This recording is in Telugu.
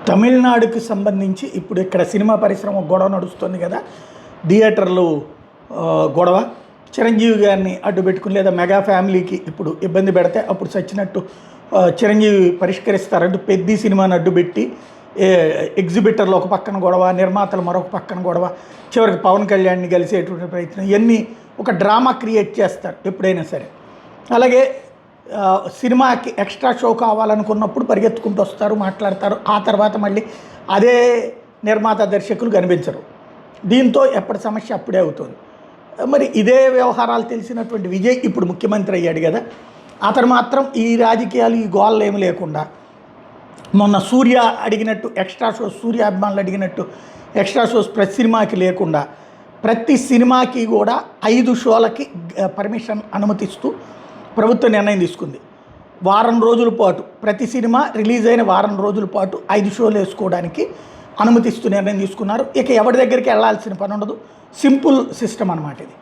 తమిళనాడుకి సంబంధించి ఇప్పుడు ఇక్కడ సినిమా పరిశ్రమ గొడవ నడుస్తుంది కదా. థియేటర్లు గొడవ, చిరంజీవి గారిని అడ్డు పెట్టుకుని లేదా మెగా ఫ్యామిలీకి ఇప్పుడు ఇబ్బంది పెడితే అప్పుడు చచ్చినట్టు చిరంజీవి పరిష్కరిస్తారంటూ పెద్ద సినిమాని అడ్డుపెట్టి ఎగ్జిబిటర్లు ఒక పక్కన గొడవ, నిర్మాతలు మరొక పక్కన గొడవ, చివరికి పవన్ కళ్యాణ్ని కలిసేటువంటి ప్రయత్నం, ఇవన్నీ ఒక డ్రామా క్రియేట్ చేస్తారు ఎప్పుడైనా సరే. అలాగే సినిమాకి ఎక్స్ట్రా షో కావాలనుకున్నప్పుడు పరిగెత్తుకుంటూ వస్తారు, మాట్లాడతారు. ఆ తర్వాత మళ్ళీ అదే నిర్మాత దర్శకులు కనిపించరు. దీంతో ఎప్పటి సమస్య అప్పుడే అవుతుంది. మరి ఇదే వ్యవహారాలు తెలిసినటువంటి విజయ్ ఇప్పుడు ముఖ్యమంత్రి అయ్యాడు కదా. అతను మాత్రం ఈ రాజకీయాలు, ఈ గోళ్ళు ఏమి లేకుండా మొన్న సూర్య అడిగినట్టు ఎక్స్ట్రా షోస్, సూర్య అభిమానులు అడిగినట్టు ఎక్స్ట్రా షోస్ ప్రతి సినిమాకి లేకుండా ప్రతి సినిమాకి కూడా 5 షోలకి పర్మిషన్ అనుమతిస్తూ ప్రభుత్వం నిర్ణయం తీసుకుంది. వారం రోజుల పాటు ప్రతి సినిమా రిలీజ్ అయిన వారం రోజుల పాటు 5 షోలు వేసుకోవడానికి అనుమతిస్తూ నిర్ణయం తీసుకున్నారు. ఇక ఎవరి దగ్గరికి వెళ్ళాల్సిన పని ఉండదు. సింపుల్ సిస్టమ్ అన్నమాట ఇది.